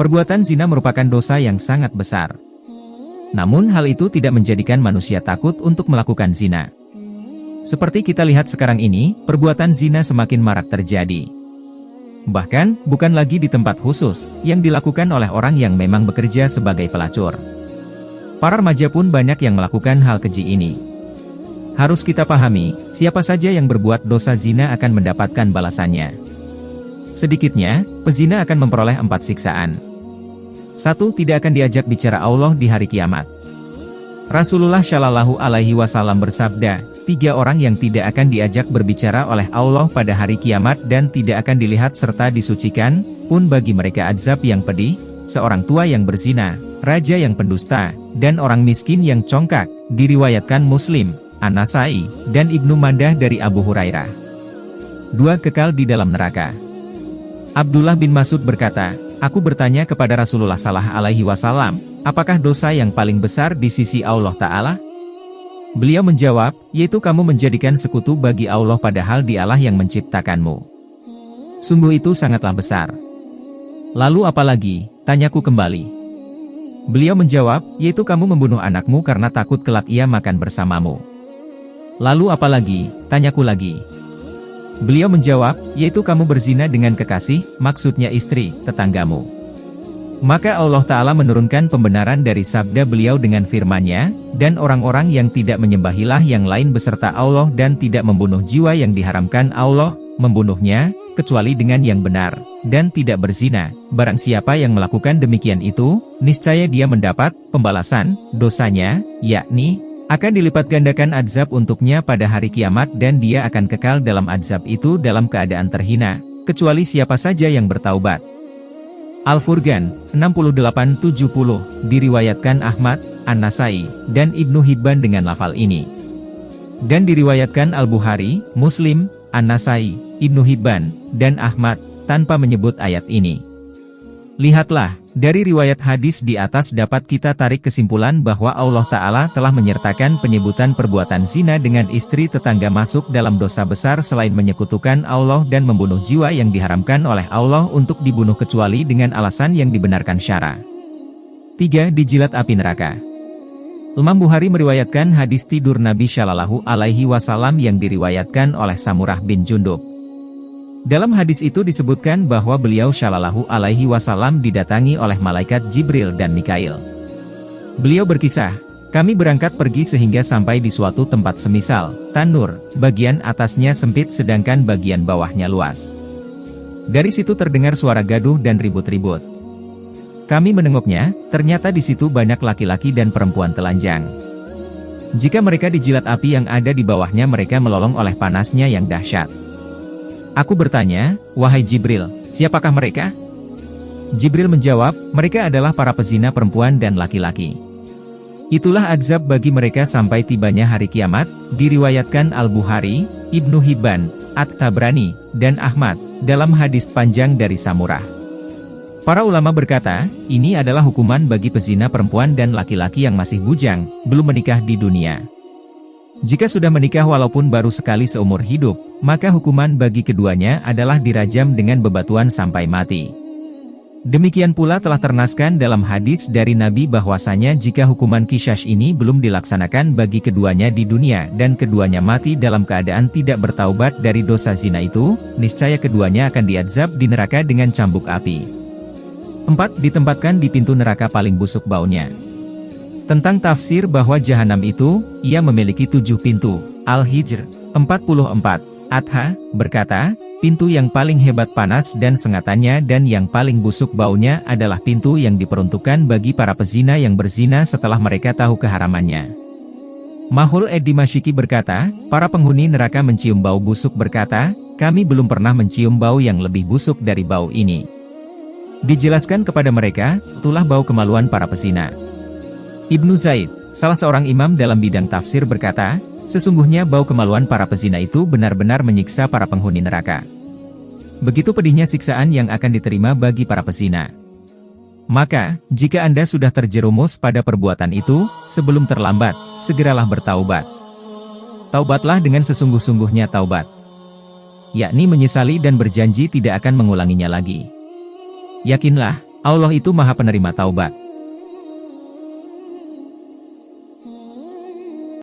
Perbuatan zina merupakan dosa yang sangat besar. Namun hal itu tidak menjadikan manusia takut untuk melakukan zina. Seperti kita lihat sekarang ini, perbuatan zina semakin marak terjadi. Bahkan, bukan lagi di tempat khusus, yang dilakukan oleh orang yang memang bekerja sebagai pelacur. Para remaja pun banyak yang melakukan hal keji ini. Harus kita pahami, siapa saja yang berbuat dosa zina akan mendapatkan balasannya. Sedikitnya, pezina akan memperoleh 4 siksaan. 1. Tidak akan diajak bicara Allah di hari kiamat. Rasulullah Shallallahu Alaihi Wasallam bersabda, 3 orang yang tidak akan diajak berbicara oleh Allah pada hari kiamat dan tidak akan dilihat serta disucikan, pun bagi mereka azab yang pedih, seorang tua yang berzina, raja yang pendusta, dan orang miskin yang congkak, diriwayatkan Muslim, An-Nasai, dan Ibnu Mandah dari Abu Hurairah. 2. Kekal di dalam neraka. Abdullah bin Mas'ud berkata, aku bertanya kepada Rasulullah Shallallahu Alaihi Wasallam, apakah dosa yang paling besar di sisi Allah Ta'ala? Beliau menjawab, yaitu kamu menjadikan sekutu bagi Allah padahal dialah yang menciptakanmu. Sungguh itu sangatlah besar. Lalu apalagi? Tanyaku kembali. Beliau menjawab, yaitu kamu membunuh anakmu karena takut kelak ia makan bersamamu. Lalu apalagi? Tanyaku lagi. Beliau menjawab, yaitu kamu berzina dengan kekasih, maksudnya istri, tetanggamu. Maka Allah Ta'ala menurunkan pembenaran dari sabda beliau dengan firman-Nya, dan orang-orang yang tidak menyembahilah yang lain beserta Allah dan tidak membunuh jiwa yang diharamkan Allah, membunuhnya, kecuali dengan yang benar, dan tidak berzina. Barang siapa yang melakukan demikian itu, niscaya dia mendapat pembalasan dosanya, yakni akan dilipat gandakan azab untuknya pada hari kiamat dan dia akan kekal dalam azab itu dalam keadaan terhina, kecuali siapa saja yang bertaubat. Al-Furqan 68-70 diriwayatkan Ahmad, An-Nasai, dan Ibnu Hibban dengan lafal ini. Dan diriwayatkan Al-Bukhari, Muslim, An-Nasai, Ibnu Hibban, dan Ahmad, tanpa menyebut ayat ini. Lihatlah, dari riwayat hadis di atas dapat kita tarik kesimpulan bahwa Allah Ta'ala telah menyertakan penyebutan perbuatan zina dengan istri tetangga masuk dalam dosa besar selain menyekutukan Allah dan membunuh jiwa yang diharamkan oleh Allah untuk dibunuh kecuali dengan alasan yang dibenarkan syara. 3. Dijilat api neraka. Imam Bukhari meriwayatkan hadis tidur Nabi Shallallahu Alaihi Wasallam yang diriwayatkan oleh Samurah bin Jundub. Dalam hadis itu disebutkan bahwa beliau Shallallahu Alaihi Wasallam didatangi oleh malaikat Jibril dan Mikail. Beliau berkisah, kami berangkat pergi sehingga sampai di suatu tempat semisal tanur, bagian atasnya sempit sedangkan bagian bawahnya luas. Dari situ terdengar suara gaduh dan ribut-ribut. Kami menengoknya, ternyata di situ banyak laki-laki dan perempuan telanjang. Jika mereka dijilat api yang ada di bawahnya mereka melolong oleh panasnya yang dahsyat. Aku bertanya, wahai Jibril, siapakah mereka? Jibril menjawab, mereka adalah para pezina perempuan dan laki-laki. Itulah azab bagi mereka sampai tibanya hari kiamat, diriwayatkan Al-Bukhari, Ibnu Hibban, At-Tabrani, dan Ahmad, dalam hadis panjang dari Samurah. Para ulama berkata, ini adalah hukuman bagi pezina perempuan dan laki-laki yang masih bujang, belum menikah di dunia. Jika sudah menikah walaupun baru sekali seumur hidup, maka hukuman bagi keduanya adalah dirajam dengan bebatuan sampai mati. Demikian pula telah ternaskan dalam hadis dari Nabi bahwasanya jika hukuman qisas ini belum dilaksanakan bagi keduanya di dunia dan keduanya mati dalam keadaan tidak bertaubat dari dosa zina itu, niscaya keduanya akan diazab di neraka dengan cambuk api. 4. Ditempatkan di pintu neraka paling busuk baunya. Tentang tafsir bahwa jahanam itu, ia memiliki 7 pintu. Al-Hijr 44, Adha, berkata, pintu yang paling hebat panas dan sengatannya dan yang paling busuk baunya adalah pintu yang diperuntukkan bagi para pezina yang berzina setelah mereka tahu keharamannya. Mahul Ed-Dimashiki berkata, para penghuni neraka mencium bau busuk berkata, kami belum pernah mencium bau yang lebih busuk dari bau ini. Dijelaskan kepada mereka, itulah bau kemaluan para pezina. Ibnu Zaid, salah seorang imam dalam bidang tafsir berkata, sesungguhnya bau kemaluan para pezina itu benar-benar menyiksa para penghuni neraka. Begitu pedihnya siksaan yang akan diterima bagi para pezina. Maka, jika Anda sudah terjerumus pada perbuatan itu, sebelum terlambat, segeralah bertaubat. Taubatlah dengan sesungguh-sungguhnya taubat. Yakni menyesali dan berjanji tidak akan mengulanginya lagi. Yakinlah, Allah itu Maha Penerima Taubat.